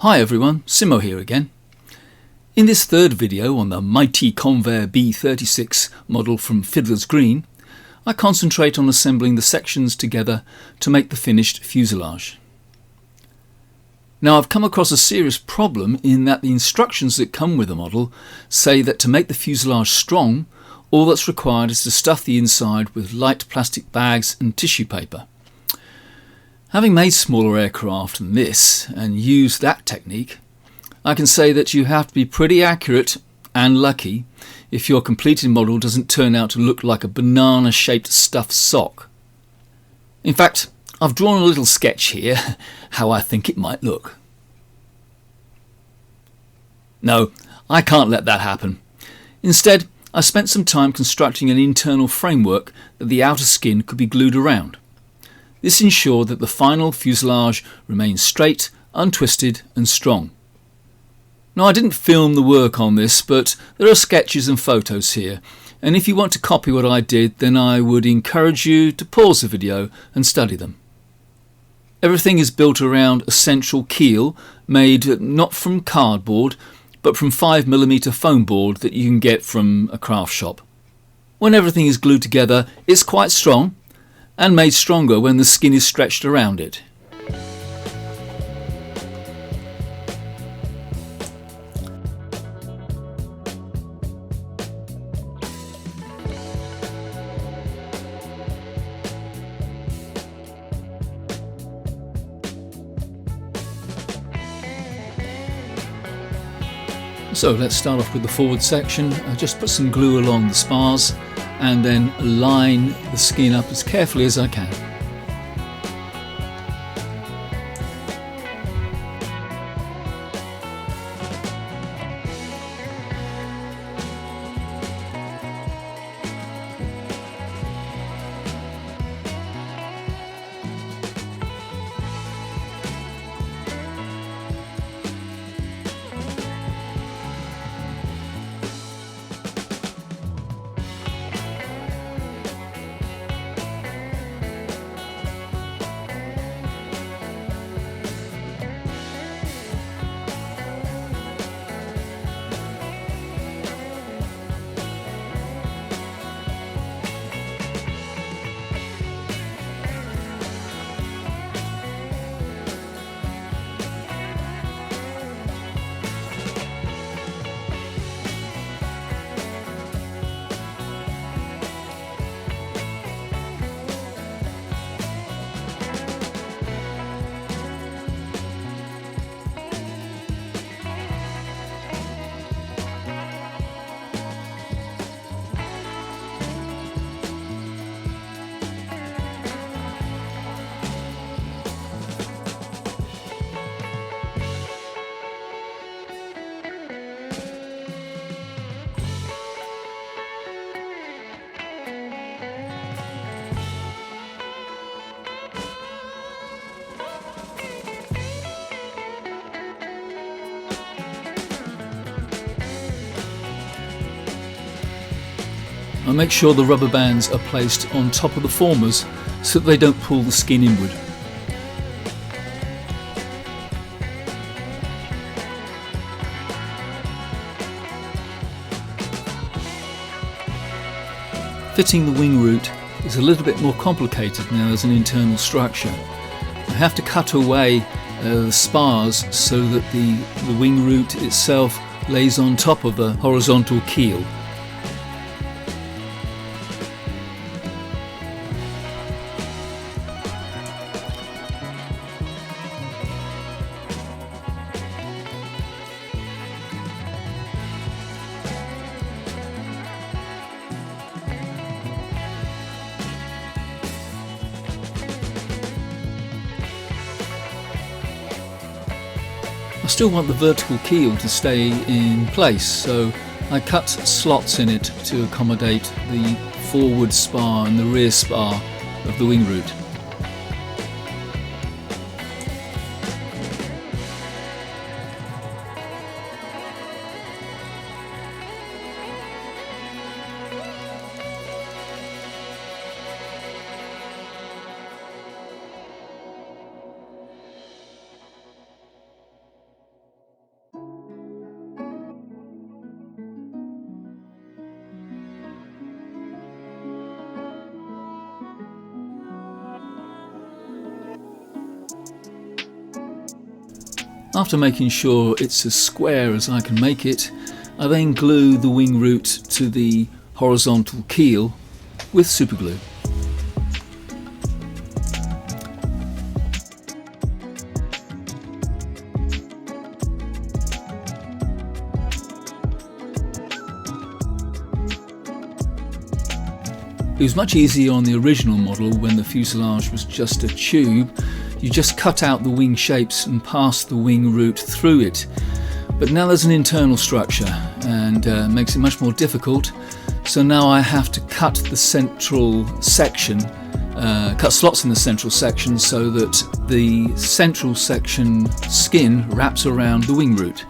Hi everyone, Simo here again. In this third video on the mighty Convair B-36 model from Fiddlers Green, I concentrate on assembling the sections together to make the finished fuselage. Now I've come across a serious problem in that the instructions that come with the model say that to make the fuselage strong, all that's required is to stuff the inside with light plastic bags and tissue paper. Having made smaller aircraft than this and used that technique, I can say that you have to be pretty accurate and lucky if your completed model doesn't turn out to look like a banana-shaped stuffed sock. In fact, I've drawn a little sketch here how I think it might look. No, I can't let that happen. Instead, I spent some time constructing an internal framework that the outer skin could be glued around. This ensured that the final fuselage remains straight, untwisted and strong. Now I didn't film the work on this, but there are sketches and photos here, and if you want to copy what I did, then I would encourage you to pause the video and study them. Everything is built around a central keel made not from cardboard but from 5mm foam board that you can get from a craft shop. When everything is glued together, it's quite strong and made stronger when the skin is stretched around it. So let's start off with the forward section. I just put some glue along the spars and then line the skin up as carefully as I can. I make sure the rubber bands are placed on top of the formers so that they don't pull the skin inward. Fitting the wing root is a little bit more complicated now as an internal structure. I have to cut away the spars so that the wing root itself lays on top of the horizontal keel. I still want the vertical keel to stay in place, so I cut slots in it to accommodate the forward spar and the rear spar of the wing root. After making sure it's as square as I can make it, I then glue the wing root to the horizontal keel with superglue. It was much easier on the original model when the fuselage was just a tube. You just cut out the wing shapes and passed the wing root through it. But now there's an internal structure and makes it much more difficult. So now I have to cut the central section, cut slots in the central section so that the central section skin wraps around the wing root.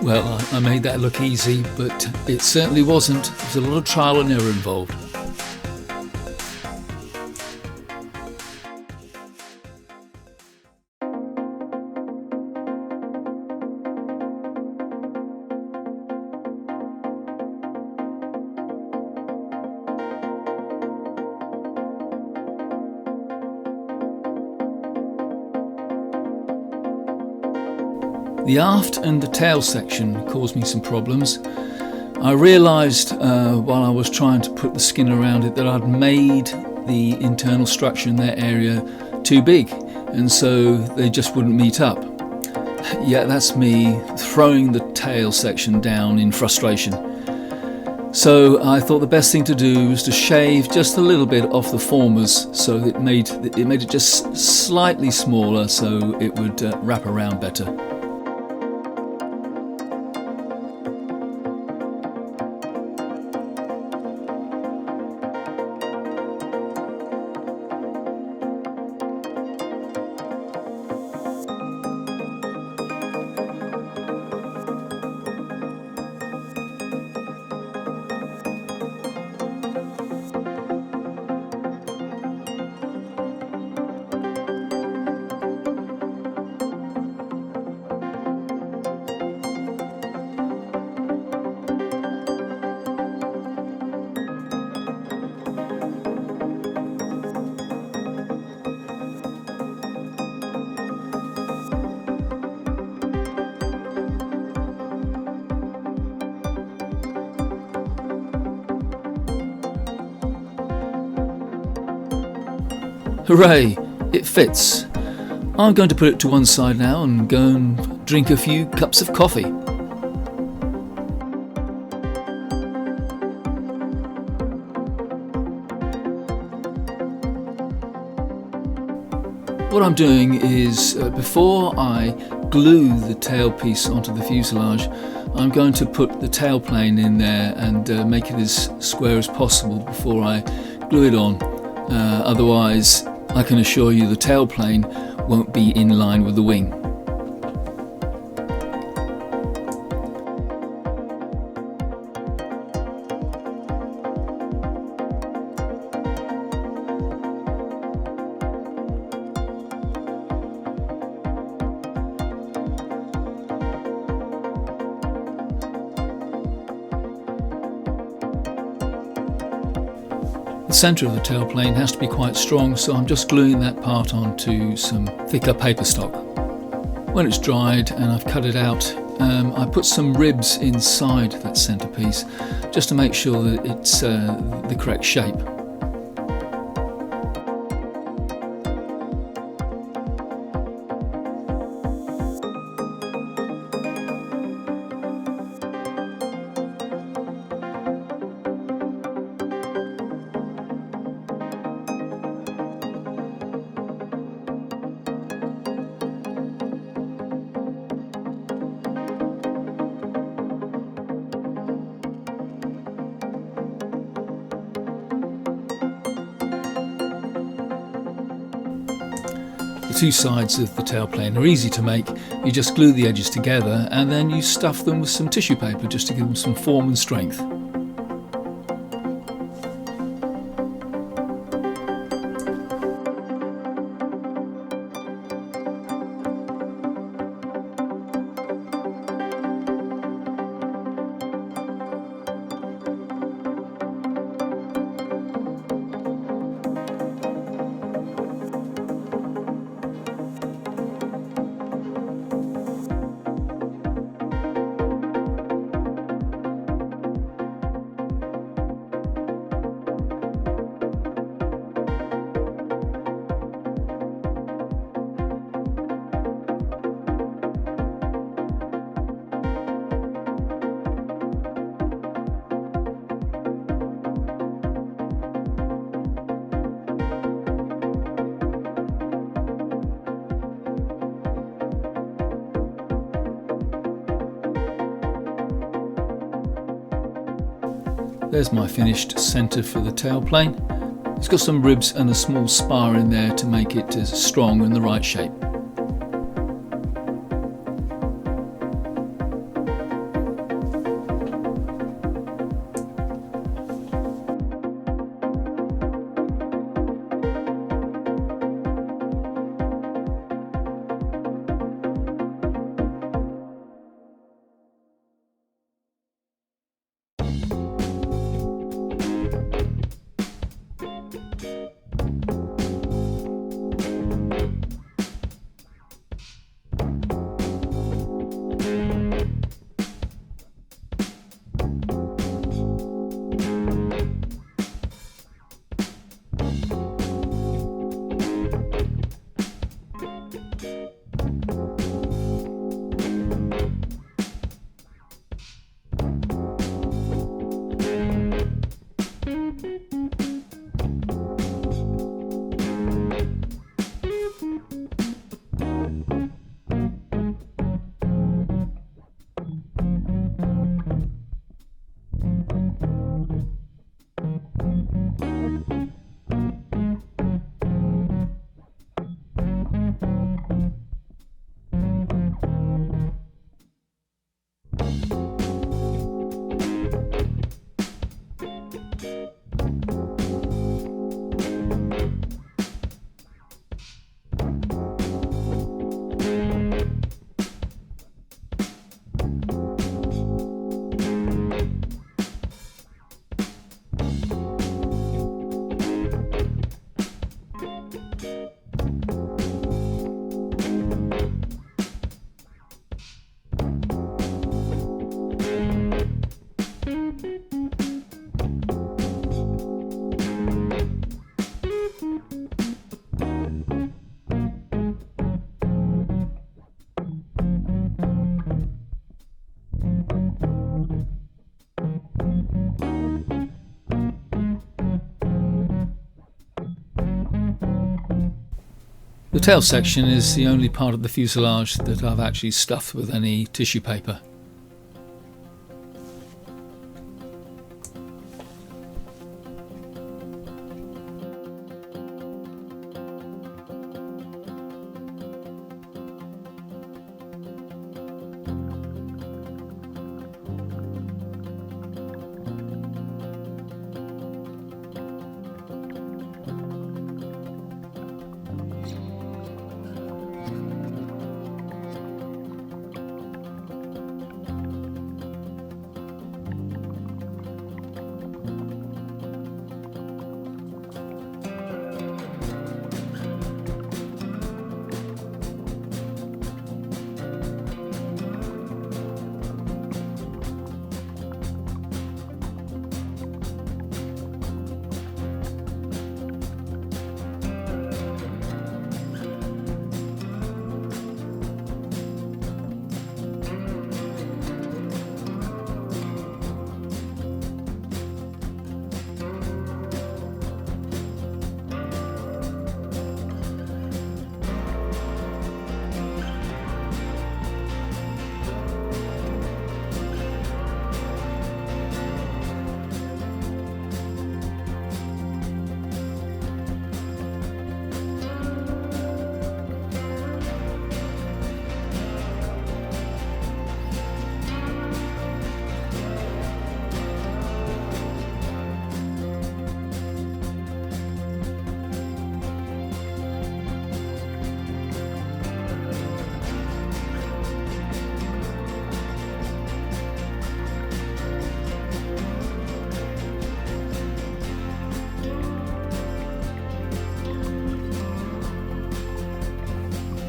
Well, I made that look easy, but it certainly wasn't. There's a lot of trial and error involved. The aft and the tail section caused me some problems. I realised while I was trying to put the skin around it that I'd made the internal structure in that area too big, and so they just wouldn't meet up. Yeah, that's me throwing the tail section down in frustration. So I thought the best thing to do was to shave just a little bit off the formers so it made it just slightly smaller so it would wrap around better. Hooray! It fits. I'm going to put it to one side now and go and drink a few cups of coffee. What I'm doing is, before I glue the tailpiece onto the fuselage, I'm going to put the tailplane in there and make it as square as possible before I glue it on. Otherwise, I can assure you the tailplane won't be in line with the wing. The centre of the tailplane has to be quite strong, so I'm just gluing that part onto some thicker paper stock. When it's dried and I've cut it out, I put some ribs inside that centrepiece just to make sure that it's the correct shape. The two sides of the tailplane are easy to make. You just glue the edges together and then you stuff them with some tissue paper just to give them some form and strength. There's my finished centre for the tailplane. It's got some ribs and a small spar in there to make it strong and the right shape. The tail section is the only part of the fuselage that I've actually stuffed with any tissue paper.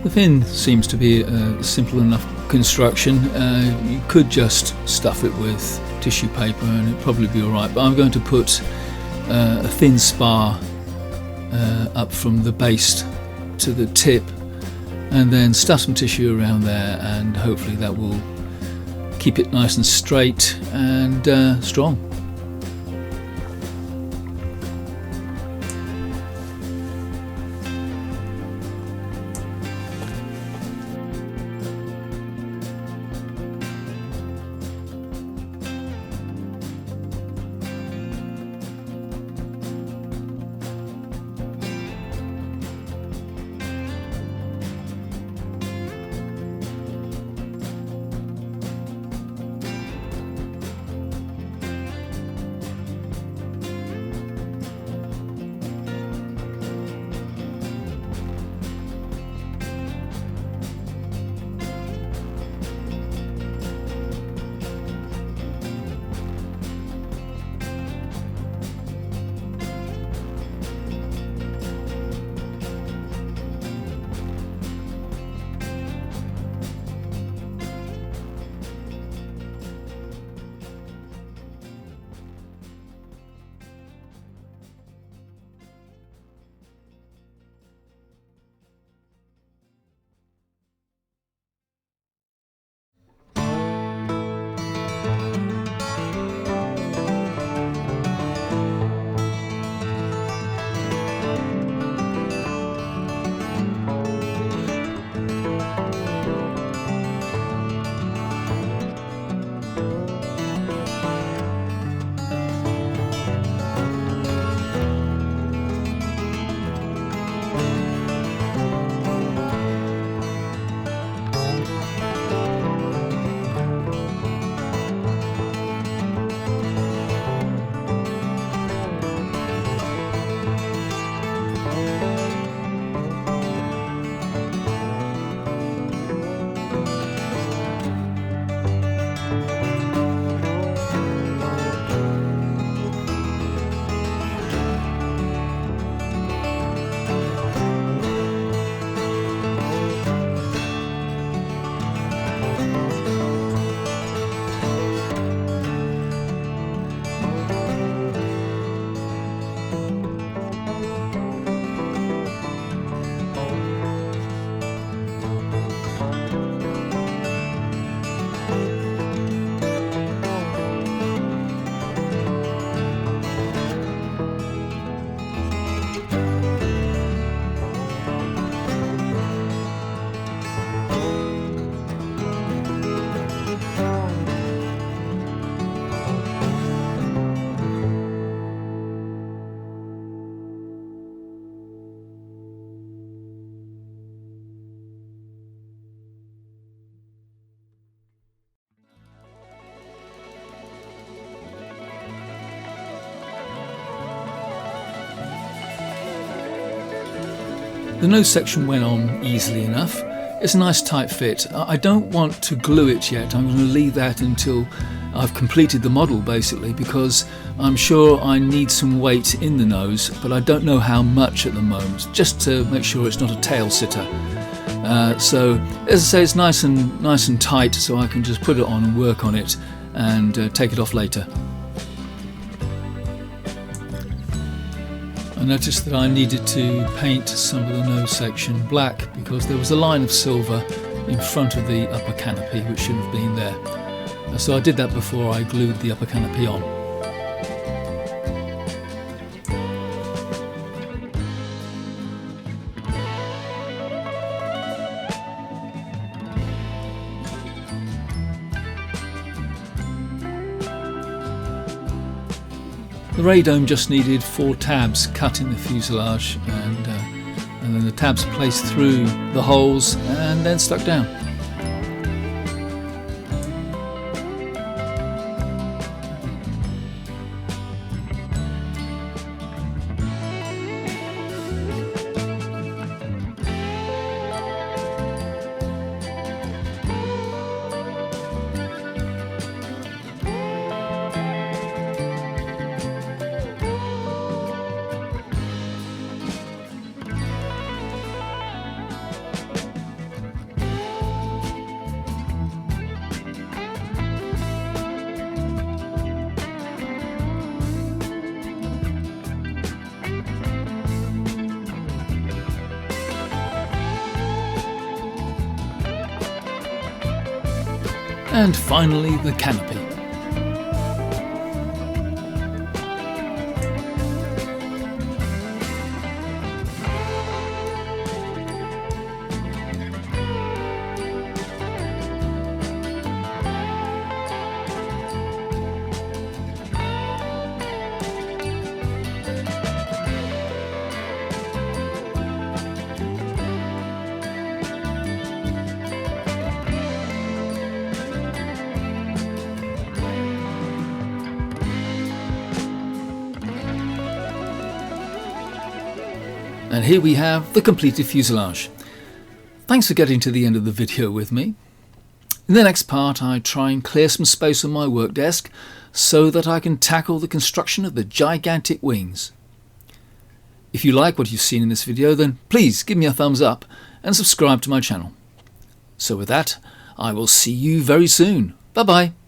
The fin seems to be a simple enough construction. You could just stuff it with tissue paper and it'd probably be alright, but I'm going to put a thin spar up from the base to the tip and then stuff some tissue around there, and hopefully that will keep it nice and straight and strong. The nose section went on easily enough. It's a nice tight fit. I don't want to glue it yet. I'm going to leave that until I've completed the model basically, because I'm sure I need some weight in the nose, but I don't know how much at the moment, just to make sure it's not a tail sitter. So as I say, it's nice and tight, so I can just put it on and work on it and take it off later. I noticed that I needed to paint some of the nose section black because there was a line of silver in front of the upper canopy which shouldn't have been there. So I did that before I glued the upper canopy on. The radome just needed 4 tabs cut in the fuselage, and then the tabs placed through the holes and then stuck down. And finally, the canopy. And here we have the completed fuselage. Thanks for getting to the end of the video with me. In the next part I try and clear some space on my work desk so that I can tackle the construction of the gigantic wings. If you like what you've seen in this video, then please give me a thumbs up and subscribe to my channel. So with that, I will see you very soon. Bye bye.